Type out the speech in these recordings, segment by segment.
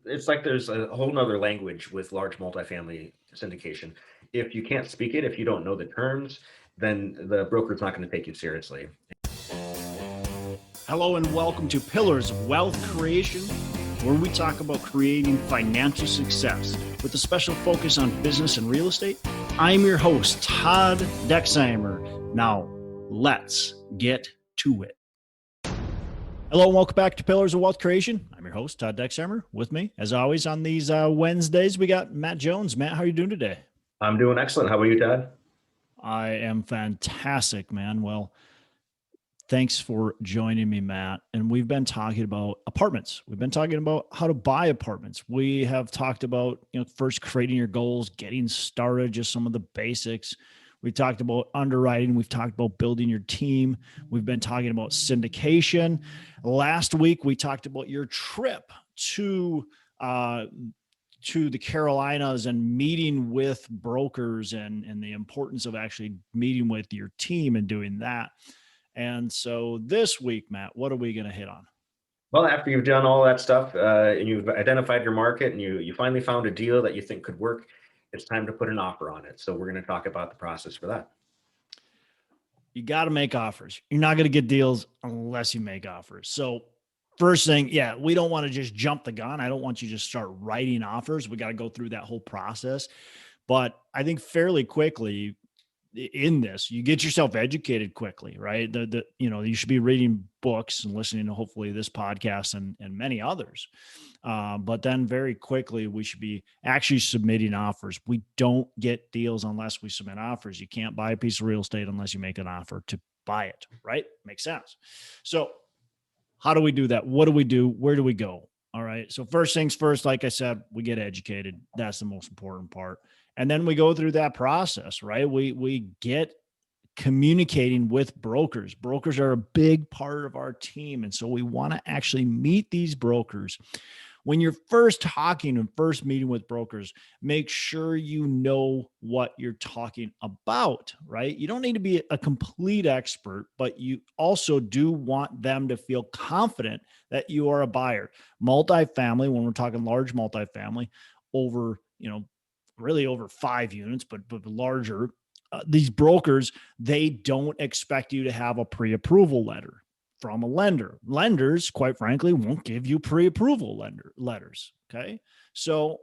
it's like there's a whole nother language with large multifamily syndication. If you can't speak it, if you don't know the terms, then the broker's not going to take you seriously. Hello and welcome to Pillars of Wealth Creation, where we talk about creating financial success with a special focus on business and real estate. I'm your host, Todd Dexheimer. Now, let's get to it. Hello and welcome back to Pillars of Wealth Creation. I'm your host, Todd Dexheimer. With me, as always, on these Wednesdays, we got Matt Jones. Matt, how are you doing today? I'm doing excellent. How about you, Todd? I am fantastic, man. Well, thanks for joining me, Matt. And we've been talking about apartments. We've been talking about how to buy apartments. We have talked about, first creating your goals, getting started, just some of the basics. We've talked about underwriting. We've talked about building your team. We've been talking about syndication. Last week, we talked about your trip to the Carolinas and meeting with brokers and the importance of actually meeting with your team and doing that. And so this week, Matt, what are we going to hit on? Well, after you've done all that stuff and you've identified your market and you finally found a deal that you think could work, it's time to put an offer on it. So we're going to talk about the process for that. You got to make offers. You're not going to get deals unless you make offers. So first thing, we don't want to just jump the gun. I don't want you to just start writing offers. We got to go through that whole process. But I think fairly quickly in this, you get yourself educated quickly, right? You should be reading books and listening to hopefully this podcast and many others. But then very quickly, we should be actually submitting offers. We don't get deals unless we submit offers. You can't buy a piece of real estate unless you make an offer to buy it, right? Makes sense. So how do we do that? What do we do? Where do we go? All right. So first things first, like I said, we get educated. That's the most important part. And then we go through that process, right? We get communicating with brokers. Brokers are a big part of our team. And so we want to actually meet these brokers. When you're first talking and first meeting with brokers, make sure you know what you're talking about, right? You don't need to be a complete expert, but you also do want them to feel confident that you are a buyer. Multifamily, when we're talking large multifamily, really over 5 units, but larger, these brokers, they don't expect you to have a pre-approval letter from a lender. Lenders, quite frankly, won't give you pre-approval letters. Okay. So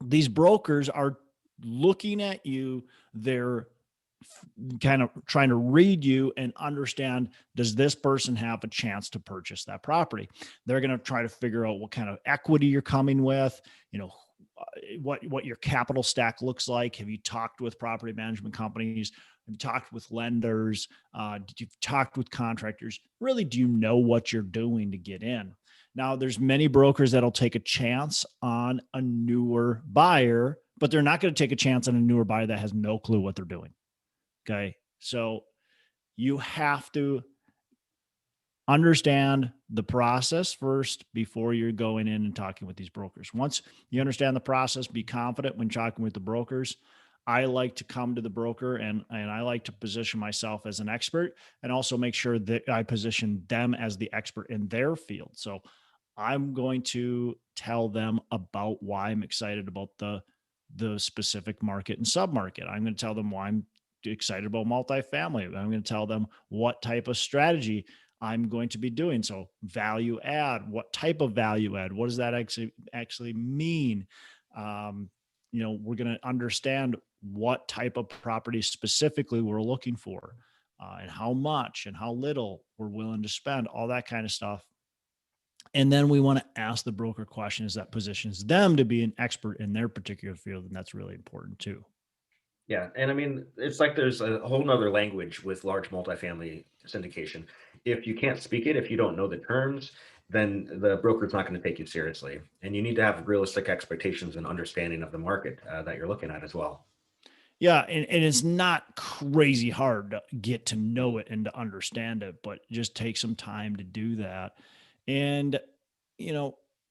these brokers are looking at you. They're kind of trying to read you and understand, does this person have a chance to purchase that property? They're going to try to figure out what kind of equity you're coming with, what your capital stack looks like. Have you talked with property management companies? Have you talked with lenders? Did you talk with contractors? Really, do you know what you're doing to get in? Now, there's many brokers that'll take a chance on a newer buyer, but they're not going to take a chance on a newer buyer that has no clue what they're doing. Okay. So you have to understand the process first before you're going in and talking with these brokers. Once you understand the process, be confident when talking with the brokers. I like to come to the broker and I like to position myself as an expert and also make sure that I position them as the expert in their field. So I'm going to tell them about why I'm excited about the specific market and submarket. I'm going to tell them why I'm excited about multifamily. I'm going to tell them what type of strategy I'm going to be doing. So value add, what type of value add? What does that actually mean? We're going to understand what type of property specifically we're looking for, and how much and how little we're willing to spend, all that kind of stuff. And then we want to ask the broker questions that positions them to be an expert in their particular field. And that's really important too. Yeah. And I mean, it's like there's a whole nother language with large multifamily syndication. If you can't speak it, if you don't know the terms, then the broker's not going to take you seriously. And you need to have realistic expectations and understanding of the market that you're looking at as well. Yeah. And it's not crazy hard to get to know it and to understand it, but just take some time to do that. And,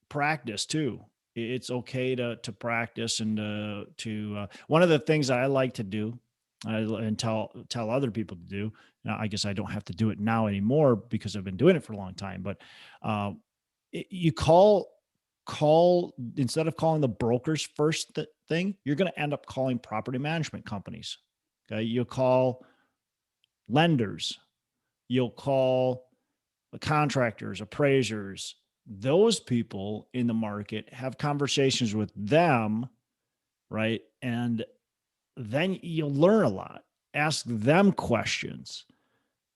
practice too. It's okay to practice and to one of the things that I like to do and tell other people to do. Now, I guess I don't have to do it now anymore because I've been doing it for a long time, but you call instead of calling the brokers first thing, you're going to end up calling property management companies. Okay. You'll call lenders, you'll call the contractors, appraisers, those people in the market, have conversations with them, right? And then you'll learn a lot. Ask them questions.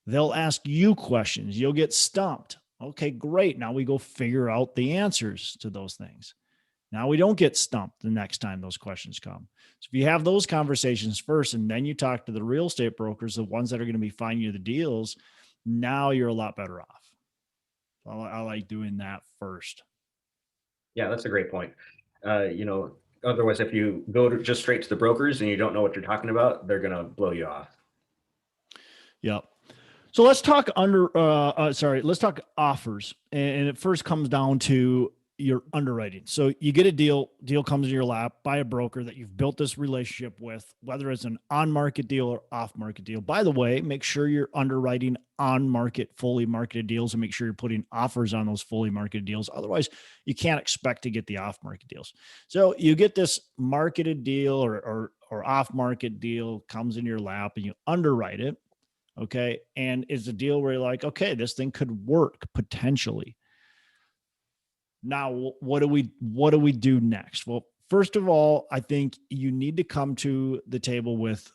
They'll ask you questions. You'll get stumped. Okay, great. Now we go figure out the answers to those things. Now we don't get stumped the next time those questions come. So if you have those conversations first, and then you talk to the real estate brokers, the ones that are going to be finding you the deals, now you're a lot better off. I like doing that first. Yeah, that's a great point. You know, otherwise, if you go to just straight to the brokers and you don't know what you're talking about, they're going to blow you off. Yep. So let's talk let's talk offers. And it first comes down to your underwriting. So you get a deal comes in your lap by a broker that you've built this relationship with, whether it's an on-market deal or off-market deal. By the way, make sure you're underwriting on-market, fully marketed deals, and make sure you're putting offers on those fully marketed deals. Otherwise, you can't expect to get the off-market deals. So you get this marketed deal or off-market deal comes in your lap, and you underwrite it. Okay. And it's a deal where you're like, okay, this thing could work potentially. Now, what do we do next? Well, first of all, I think you need to come to the table with,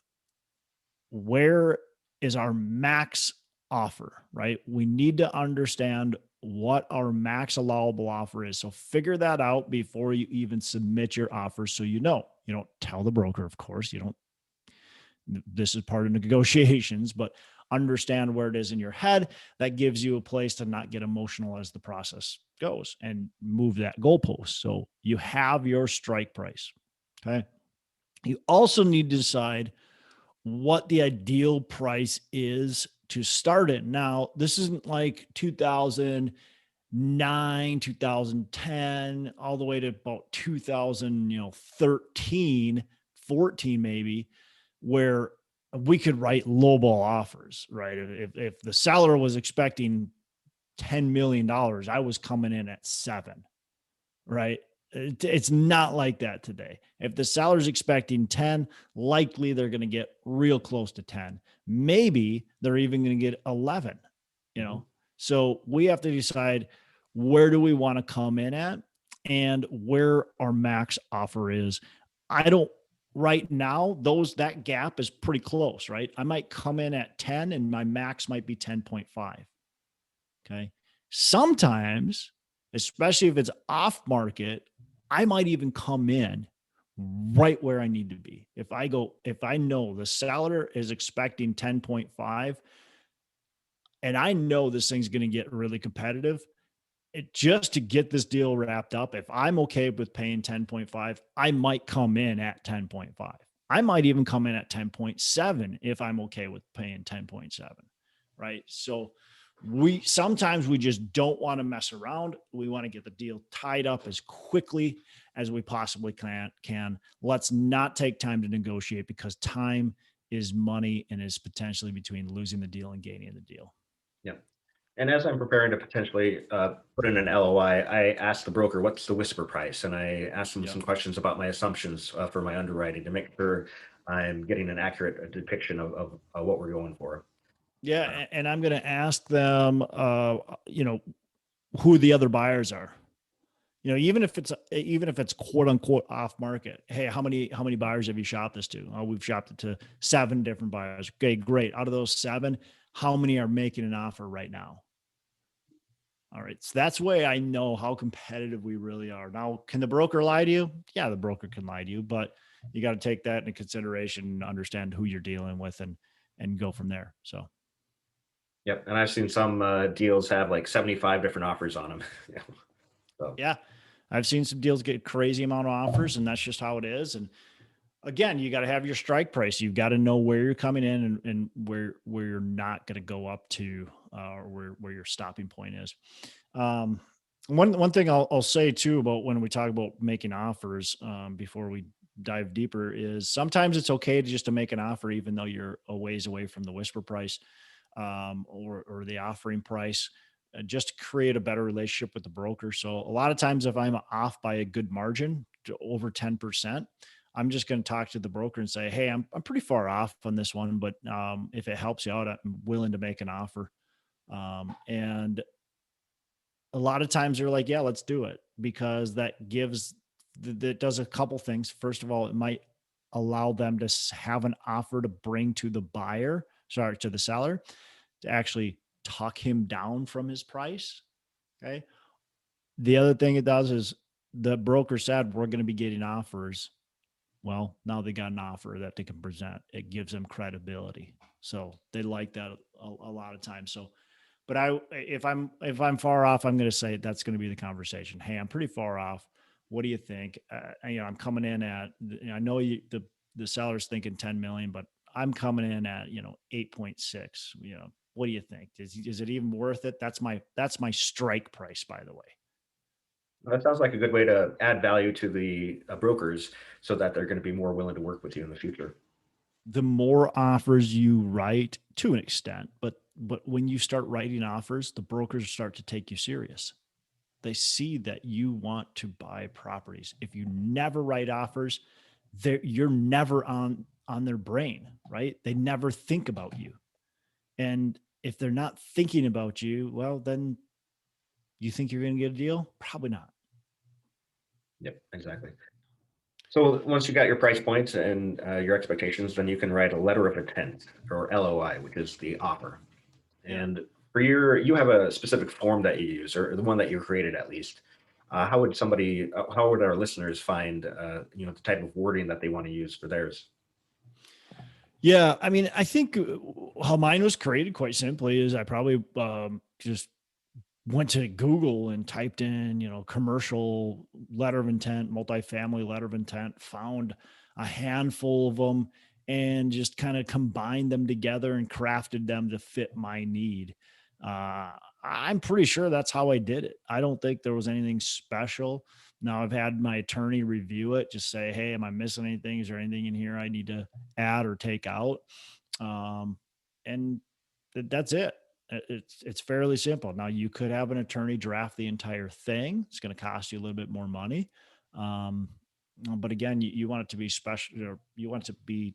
where is our max offer, right? We need to understand what our max allowable offer is. So figure that out before you even submit your offer. So, you don't tell the broker, of course, this is part of negotiations, but understand where it is in your head. That gives you a place to not get emotional as the process goes and move that goalpost. So you have your strike price. Okay. You also need to decide what the ideal price is to start it. Now, this isn't like 2009, 2010, all the way to about 2013, 14, maybe, where we could write lowball offers, right? If the seller was expecting $10 million, I was coming in at 7, right? It's not like that today. If the seller's expecting 10, likely they're going to get real close to 10. Maybe they're even going to get 11, So we have to decide, where do we want to come in at and where our max offer is. Right now, that gap is pretty close, right? I might come in at 10 and my max might be 10.5. Okay. Sometimes, especially if it's off market, I might even come in right where I need to be. If I know the seller is expecting 10.5 and I know this thing's going to get really competitive, just to get this deal wrapped up, if I'm okay with paying 10.5, I might come in at 10.5. I might even come in at 10.7 if I'm okay with paying 10.7, right? So sometimes we just don't want to mess around. We want to get the deal tied up as quickly as we possibly can. Let's not take time to negotiate, because time is money and is potentially between losing the deal and gaining the deal. Yeah. And as I'm preparing to potentially put in an LOI, I ask the broker, what's the whisper price? And I ask them some questions about my assumptions for my underwriting to make sure I'm getting an accurate depiction of what we're going for. Yeah. And I'm going to ask them, who the other buyers are. Even if it's quote unquote off market. Hey, how many buyers have you shopped this to? Oh, we've shopped it to 7 different buyers. Okay, great. Out of those 7, how many are making an offer right now? All right. So that's the way I know how competitive we really are. Now, can the broker lie to you? Yeah, the broker can lie to you, but you got to take that into consideration and understand who you're dealing with and go from there. So. Yep. And I've seen some deals have like 75 different offers on them. So. Yeah. I've seen some deals get crazy amount of offers, and that's just how it is. And again, you got to have your strike price. You've got to know where you're coming in and where you're not going to go up to, or where your stopping point is. One thing I'll say too about when we talk about making offers, before we dive deeper, is sometimes it's okay to make an offer, even though you're a ways away from the whisper price, or the offering price. just to create a better relationship with the broker. So a lot of times if I'm off by a good margin to over 10%, I'm just going to talk to the broker and say, hey, I'm pretty far off on this one, but if it helps you out, I'm willing to make an offer. And a lot of times they're like, yeah, let's do it, because that does a couple things. First of all, it might allow them to have an offer to bring to the to the seller, to actually talk him down from his price. Okay. The other thing it does is the broker said, we're going to be getting offers. Well, now they got an offer that they can present. It gives them credibility. So they like that a lot of times. So, but if I'm far off, I'm going to say that's going to be the conversation. Hey, I'm pretty far off. What do you think? I'm coming in at, I know the seller's thinking 10 million, but I'm coming in at, 8.6, what do you think? Is it even worth it? That's my strike price, by the way. That sounds like a good way to add value to the brokers so that they're going to be more willing to work with you in the future. The more offers you write, to an extent, but when you start writing offers, the brokers start to take you serious. They see that you want to buy properties. If you never write offers, you're never on their brain, right? They never think about you. And if they're not thinking about you, well, then you think you're going to get a deal? Probably not. Yep, exactly. So once you got your price points and your expectations, then you can write a letter of intent, or LOI, which is the offer. Yeah. And you have a specific form that you use, or the one that you created at least. How would our listeners find, the type of wording that they want to use for theirs? Yeah. I mean, I think how mine was created quite simply is I probably just went to Google and typed in, commercial letter of intent, multifamily letter of intent, found a handful of them and just kind of combined them together and crafted them to fit my need. Uh, I'm pretty sure that's how I did it. I don't think there was anything special. Now I've had my attorney review it, just say, hey, am I missing anything? Is there anything in here I need to add or take out? Um, and that's it. It's fairly simple. Now you could have an attorney draft the entire thing. It's going to cost you a little bit more money. Um, but again, you want it to be special, or you want it to be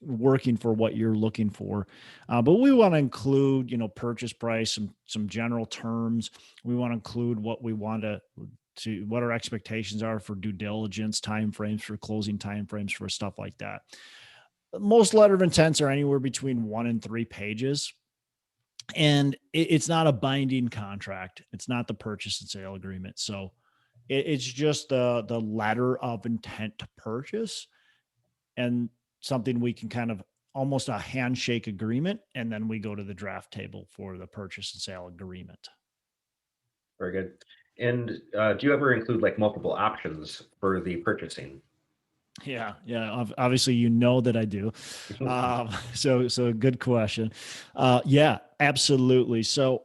working for what you're looking for. But we want to include, purchase price, some general terms. We want to include what we want to what our expectations are for due diligence, timeframes for closing, timeframes for stuff like that. Most letter of intents are anywhere between 1 and 3 pages. And it's not a binding contract. It's not the purchase and sale agreement. So it's just the letter of intent to purchase, and something we can kind of almost a handshake agreement. And then we go to the draft table for the purchase and sale agreement. Very good. And do you ever include like multiple options for the purchasing? Yeah. Yeah. Obviously, that I do. So good question. Yeah, absolutely. So,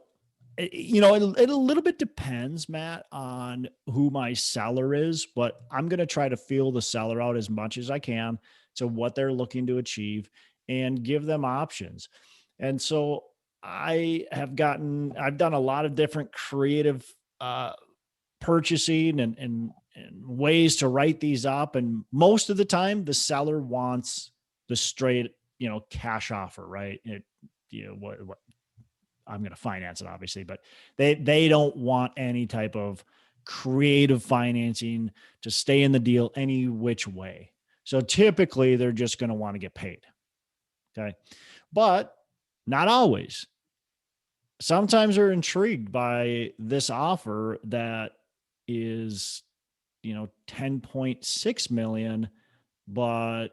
it a little bit depends, Matt, on who my seller is, but I'm going to try to feel the seller out as much as I can to what they're looking to achieve and give them options. And so I've done a lot of different creative, uh, purchasing and ways to write these up. And most of the time the seller wants the straight, cash offer, right? What I'm going to finance it, obviously, but they don't want any type of creative financing to stay in the deal any which way. So typically they're just going to want to get paid. Okay. But not always. Sometimes they're intrigued by this offer that is, 10.6 million, but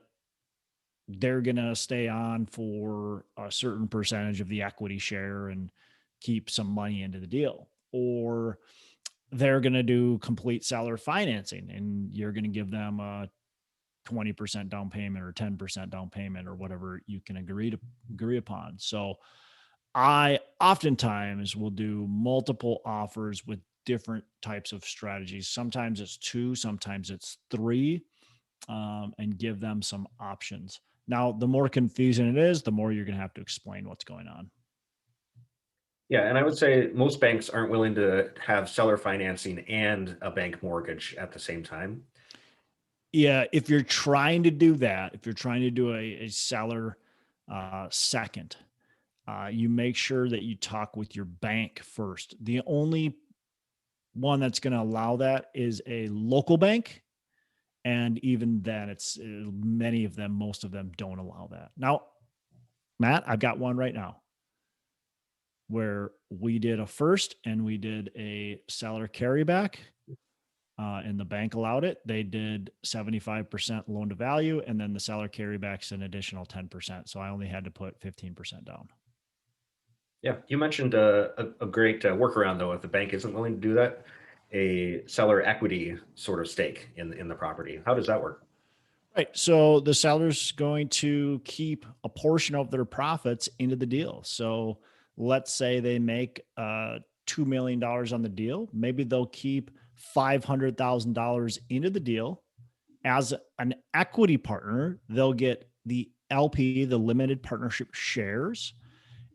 they're going to stay on for a certain percentage of the equity share and keep some money into the deal. Or they're going to do complete seller financing and you're going to give them a 20% down payment or 10% down payment or whatever you can agree upon. So I oftentimes will do multiple offers with different types of strategies. Sometimes it's 2, sometimes it's 3, and give them some options. Now, the more confusing it is, the more you're going to have to explain what's going on. Yeah, and I would say most banks aren't willing to have seller financing and a bank mortgage at the same time. Yeah, if you're trying to do that, if you're trying to do a seller second, you make sure that you talk with your bank first. The only one that's going to allow that is a local bank. And even then, it's many of them, most of them don't allow that. Now, Matt, I've got one right now where we did a first and we did a seller carryback. And the bank allowed it. They did 75% loan to value, and then the seller carryback's an additional 10%. So I only had to put 15% down. Yeah, you mentioned a great workaround though. If the bank isn't willing to do that, a seller equity sort of stake in the property. How does that work? Right. So the seller's going to keep a portion of their profits into the deal. So let's say they make $2 million on the deal. Maybe they'll keep $500,000 into the deal. As an equity partner, they'll get the LP, the limited partnership shares.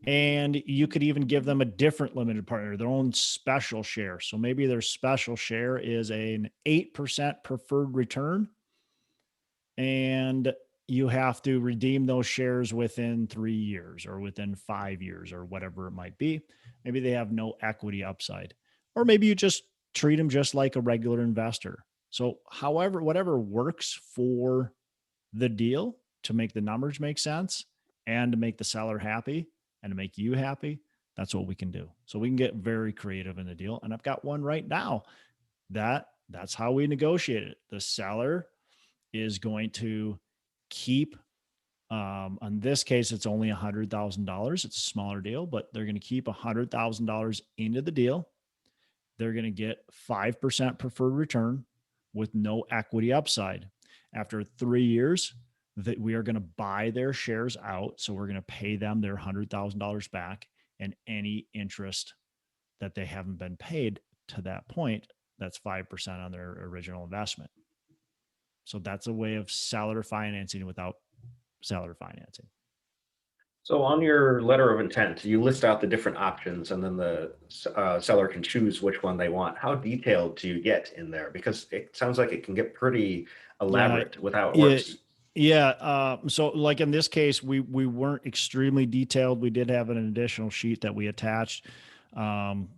And you could even give them a different limited partner, their own special share. So maybe their special share is an 8% preferred return, and you have to redeem those shares within 3 years or within 5 years or whatever it might be. Maybe they have no equity upside, or maybe you just treat them just like a regular investor. So, however, whatever works for the deal to make the numbers make sense and to make the seller happy and to make you happy, that's what we can do. So we can get very creative in the deal. And I've got one right now that's how we negotiate it. The seller is going to keep, on this case, it's only $100,000. It's a smaller deal, but they're going to keep $100,000 into the deal. They're going to get 5% preferred return with no equity upside. After 3 years, that we are going to buy their shares out. So we're going to pay them their $100,000 back, and any interest that they haven't been paid to that point, that's 5% on their original investment. So that's a way of seller financing without seller financing. So on your letter of intent, you list out the different options, and then the seller can choose which one they want. How detailed do you get in there? Because it sounds like it can get pretty Yeah. elaborate with how it Yeah. works. Yeah. So like in this case, we weren't extremely detailed. We did have an additional sheet that we attached um,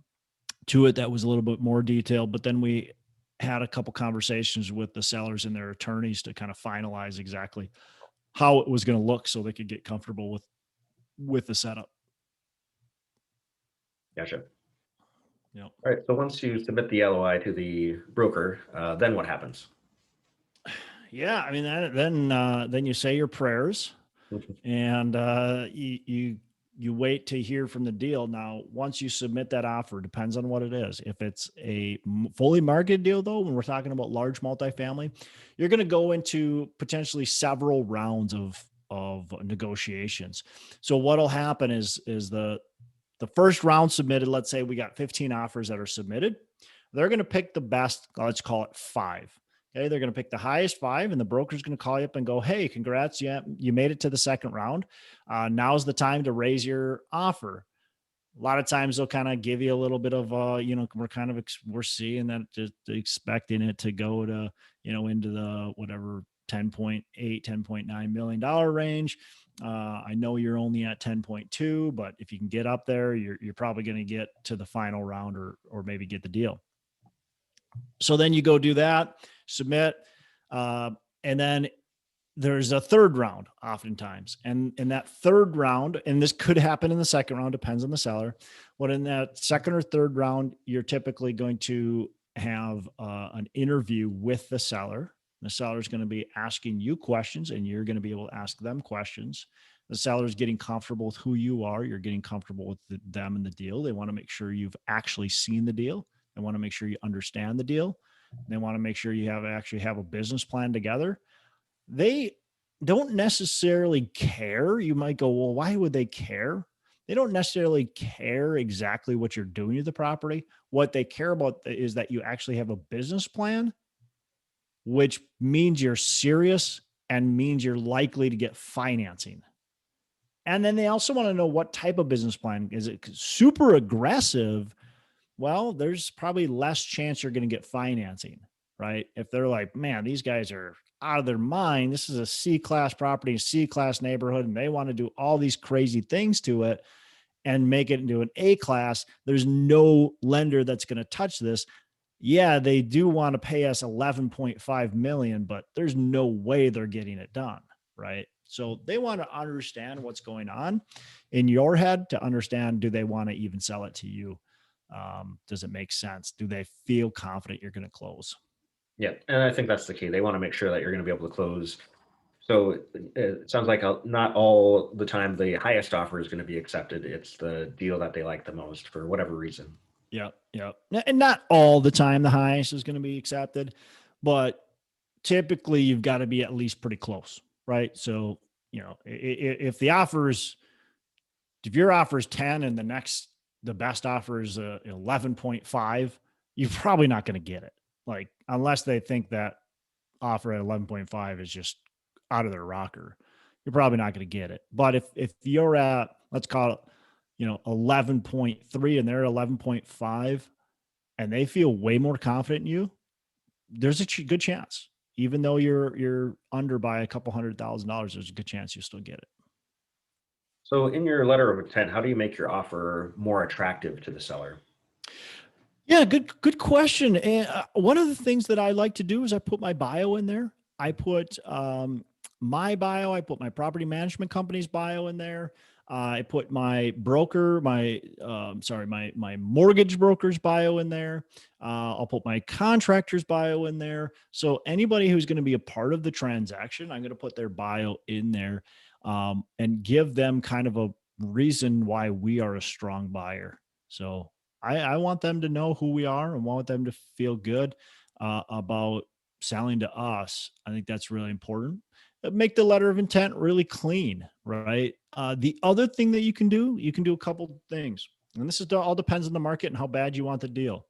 to it that was a little bit more detailed, but then we had a couple conversations with the sellers and their attorneys to kind of finalize exactly how it was going to look so they could get comfortable with the setup. Gotcha. Yep. All right. So once you submit the LOI to the broker, then what happens? Yeah, I mean, then you say your prayers, and you wait to hear from the deal. Now, once you submit that offer, depends on what it is. If it's a fully marketed deal, though, when we're talking about large multifamily, you're going to go into potentially several rounds of negotiations. So what'll happen is the first round submitted. Let's say we got 15 offers that are submitted. They're going to pick the best. Let's call it 5. Okay, they're going to pick the highest 5, and the broker's going to call you up and go, "Hey, congrats! Yeah, you made it to the second round. Now's the time to raise your offer." A lot of times they'll kind of give you a little bit of, we're seeing that, just expecting it to go to, into the whatever 10.8, $10.9 million range. I know you're only at 10.2, but if you can get up there, you're probably going to get to the final round or maybe get the deal. So then you go do that, submit, and then there's a third round oftentimes. And in that third round, and this could happen in the second round, depends on the seller. But in that second or third round, you're typically going to have an interview with the seller. The seller is going to be asking you questions, and you're going to be able to ask them questions. The seller is getting comfortable with who you are. You're getting comfortable with them and the deal. They want to make sure you've actually seen the deal. They want to make sure you understand the deal. They want to make sure you actually have a business plan together. They don't necessarily care. You might go, well, why would they care? They don't necessarily care exactly what you're doing to the property. What they care about is that you actually have a business plan, which means you're serious and means you're likely to get financing. And then they also want to know what type of business plan. Is it super aggressive? Well, there's probably less chance you're going to get financing, right? If they're like, man, these guys are out of their mind. This is a C-class property, C-class neighborhood, and they want to do all these crazy things to it and make it into an A-class. There's no lender that's going to touch this. Yeah, they do want to pay us 11.5 million, but there's no way they're getting it done, right? So they want to understand what's going on in your head to understand, do they want to even sell it to you? Does it make sense? Do they feel confident you're going to close? Yeah, and I think that's the key. They want to make sure that you're going to be able to close. So it sounds like not all the time the highest offer is going to be accepted. It's the deal that they like the most for whatever reason. Yeah. Yeah. And not all the time the highest is going to be accepted, but typically you've got to be at least pretty close, right? So, if the offers, if your offer is 10 and the best offer is 11.5, you're probably not going to get it. Like, unless they think that offer at 11.5 is just out of their rocker, you're probably not going to get it. But if you're at, let's call it, 11.3 and they're at 11.5 and they feel way more confident in you, there's a good chance, even though you're under by a couple $100,000, there's a good chance you still get it. So in your letter of intent, how do you make your offer more attractive to the seller? Yeah, good question. And one of the things that I like to do is I put my bio in there. I put my bio. I put my property management company's bio in there. I put my broker, my mortgage broker's bio in there. I'll put my contractor's bio in there. So anybody who's going to be a part of the transaction, I'm going to put their bio in there, and give them kind of a reason why we are a strong buyer. So I want them to know who we are and want them to feel good about selling to us. I think that's really important. Make the letter of intent really clean, right? The other thing that you can do a couple things. And this all depends on the market and how bad you want the deal.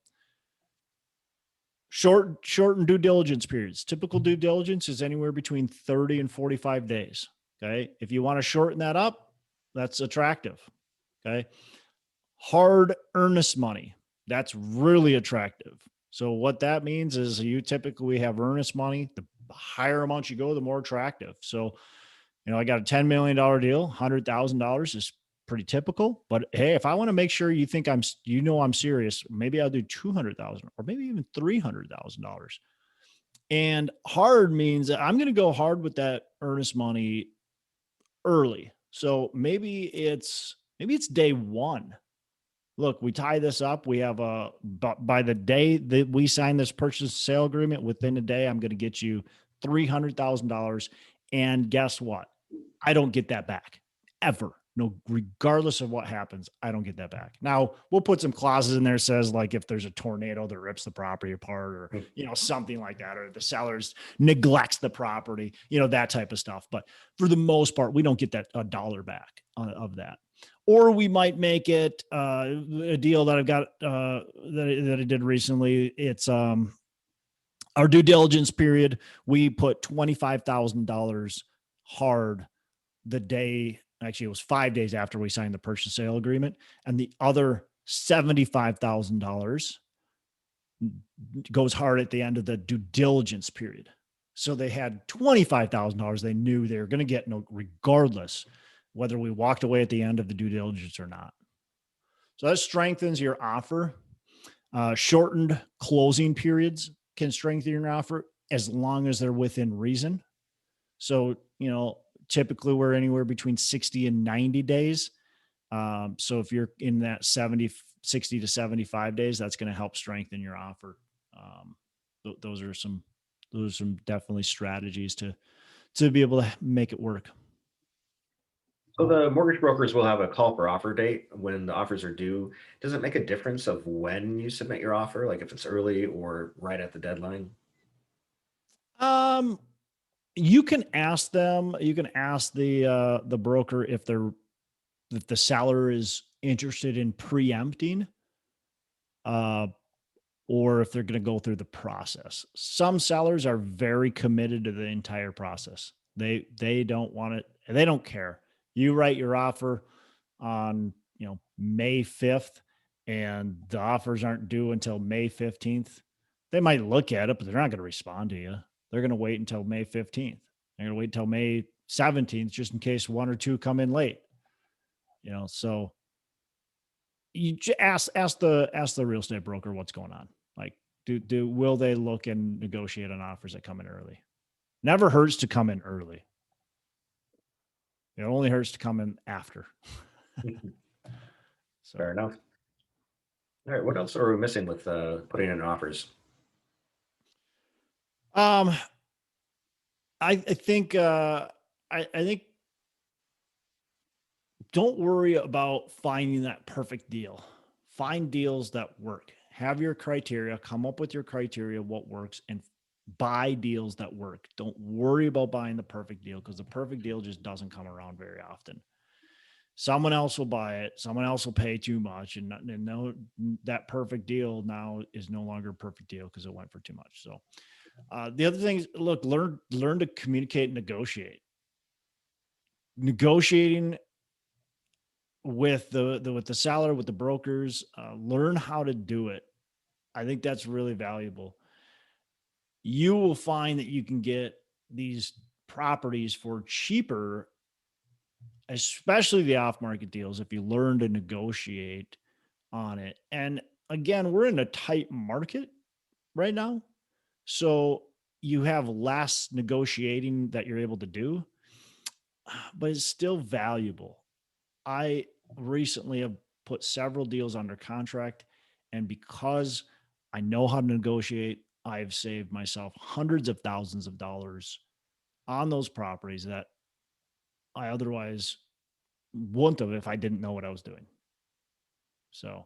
Shorten due diligence periods. Typical due diligence is anywhere between 30 and 45 days. Okay. If you want to shorten that up, that's attractive. Okay. Hard earnest money. That's really attractive. So what that means is you typically have earnest money. The higher amount you go, the more attractive. So, I got a $10 million deal, $100,000 is pretty typical, but hey, if I want to make sure you think I'm serious, maybe I'll do 200,000 or maybe even $300,000. And hard means that I'm going to go hard with that earnest money early. So maybe it's day one. Look, we tie this up. We have by the day that we sign this purchase sale agreement, within a day, I'm going to get you $300,000. And guess what? I don't get that back ever. No, regardless of what happens, I don't get that back. Now we'll put some clauses in there, says like if there's a tornado that rips the property apart or, something like that, or the sellers neglects the property, that type of stuff. But for the most part, we don't get that a dollar back of that. Or we might make it a deal that I've got that I did recently. It's our due diligence period. We put $25,000 hard the day. Actually, it was 5 days after we signed the purchase sale agreement, and the other $75,000 goes hard at the end of the due diligence period. So they had $25,000 they knew they were going to get, regardless whether we walked away at the end of the due diligence or not. So that strengthens your offer. Shortened closing periods can strengthen your offer as long as they're within reason. So, typically we're anywhere between 60 and 90 days. So if you're in that 60 to 75 days, that's going to help strengthen your offer. Those are some definitely strategies to be able to make it work. So the mortgage brokers will have a call for offer date when the offers are due. Does it make a difference of when you submit your offer, like if it's early or right at the deadline? You can ask them. You can ask the broker if the seller is interested in preempting, or if they're going to go through the process. Some sellers are very committed to the entire process. They don't want it. They don't care You write your offer on, May 5th, and the offers aren't due until May 15th. They might look at it, but they're not going to respond to you. They're going to wait until May 15th. They're going to wait until May 17th, just in case one or two come in late. So you ask the real estate broker what's going on. Like, will they look and negotiate on offers that come in early? Never hurts to come in early. It only hurts to come in after. So. Fair enough. All right. What else are we missing with putting in offers? I think I think don't worry about finding that perfect deal. Find deals that work. Have your criteria, come up with your criteria, what works, and buy deals that work. Don't worry about buying the perfect deal, because the perfect deal just doesn't come around very often. Someone else will buy it. Someone else will pay too much. And no, that perfect deal now is no longer a perfect deal because it went for too much. So the other thing is, look, learn to communicate and negotiate. Negotiating with the seller, with the brokers, learn how to do it. I think that's really valuable. You will find that you can get these properties for cheaper, especially the off-market deals, if you learn to negotiate on it. And again, we're in a tight market right now, so you have less negotiating that you're able to do, but it's still valuable. I recently have put several deals under contract, and because I know how to negotiate, I've saved myself hundreds of thousands of dollars on those properties that I otherwise wouldn't have if I didn't know what I was doing. So,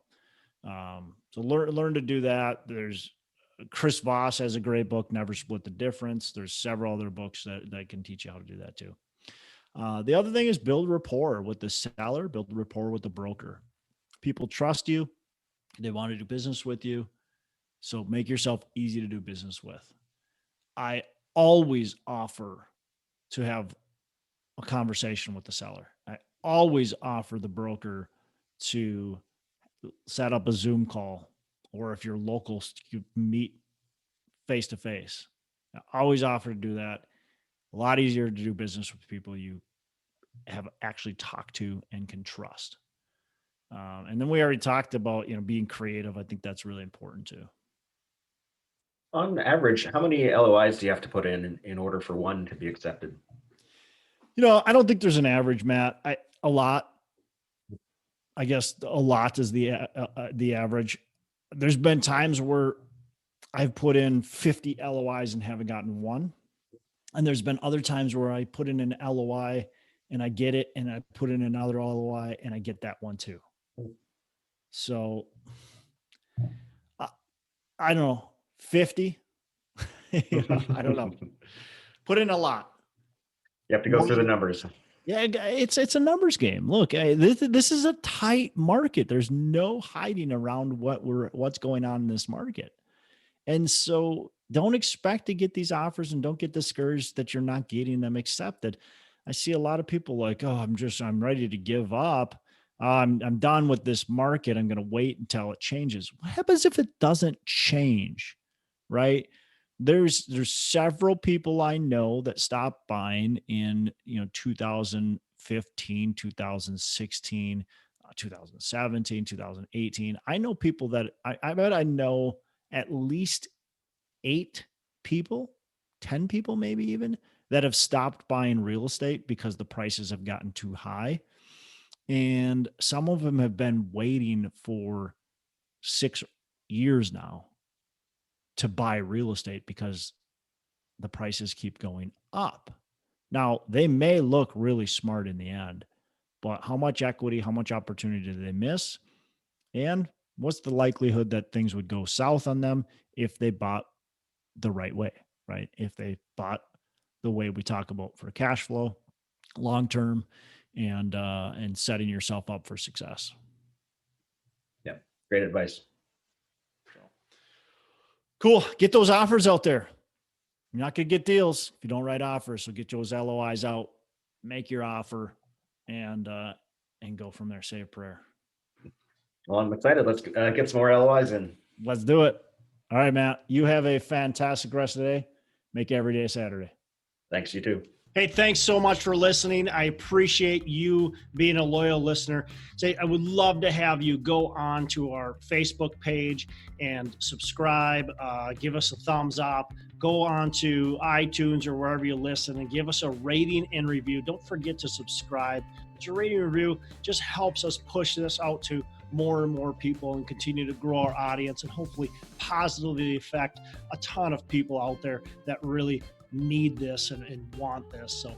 learn to do that. There's Chris Voss has a great book, Never Split the Difference. There's several other books that can teach you how to do that too. The other thing is build rapport with the seller, build rapport with the broker. People trust you. They want to do business with you. So make yourself easy to do business with. I always offer to have a conversation with the seller. I always offer the broker to set up a Zoom call, or if you're local, you meet face to face. I always offer to do that. A lot easier to do business with people you have actually talked to and can trust. And then we already talked about, being creative. I think that's really important too. On average, how many LOIs do you have to put in order for one to be accepted? I don't think there's an average, Matt. A lot. I guess a lot is the average. There's been times where I've put in 50 LOIs and haven't gotten one. And there's been other times where I put in an LOI and I get it, and I put in another LOI and I get that one too. So I don't know, 50. I don't know. Put in a lot. You have to go through the numbers. Yeah, it's a numbers game. Look, this is a tight market. There's no hiding around what's going on in this market. And so don't expect to get these offers, and don't get discouraged that you're not getting them accepted. I see a lot of people like, oh, I'm ready to give up. I'm done with this market. I'm going to wait until it changes. What happens if it doesn't change? Right? There's several people I know that stopped buying in 2015, 2016, 2017, 2018. I know people that I bet I know at least 8 people, 10 people, maybe even, that have stopped buying real estate because the prices have gotten too high. And some of them have been waiting for 6 years now to buy real estate because the prices keep going up. Now, they may look really smart in the end, but how much equity, how much opportunity did they miss? And what's the likelihood that things would go south on them if they bought the right way, right? If they bought the way we talk about for cash flow, long-term, and setting yourself up for success. Yeah, great advice. Cool. Get those offers out there. You're not going to get deals if you don't write offers. So get those LOIs out, make your offer, and go from there. Say a prayer. Well, I'm excited. Let's get some more LOIs in. Let's do it. All right, Matt, you have a fantastic rest of the day. Make every day Saturday. Thanks, you too. Hey, thanks so much for listening. I appreciate you being a loyal listener. I would love to have you go on to our Facebook page and subscribe, give us a thumbs up, go on to iTunes or wherever you listen and give us a rating and review. Don't forget to subscribe. Your rating and review just helps us push this out to more and more people and continue to grow our audience and hopefully positively affect a ton of people out there that really need this and want this. So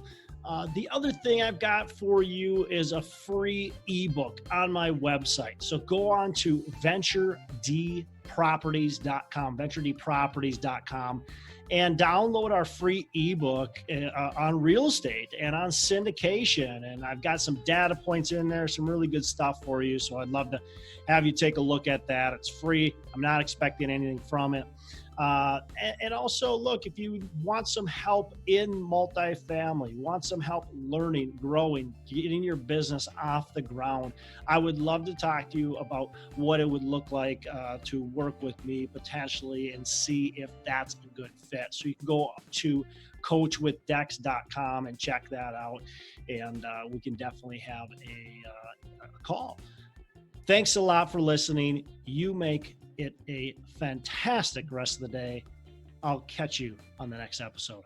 the other thing I've got for you is a free ebook on my website. So go on to venturedproperties.com, and download our free ebook on real estate and on syndication. And I've got some data points in there, some really good stuff for you. So I'd love to have you take a look at that. It's free. I'm not expecting anything from it. And also, look, if you want some help in multifamily, want some help learning, growing, getting your business off the ground, I would love to talk to you about what it would look like to work with me potentially and see if that's a good fit. So you can go to coachwithdex.com and check that out, and we can definitely have a call. Thanks a lot for listening. You make it a fantastic rest of the day. I'll catch you on the next episode.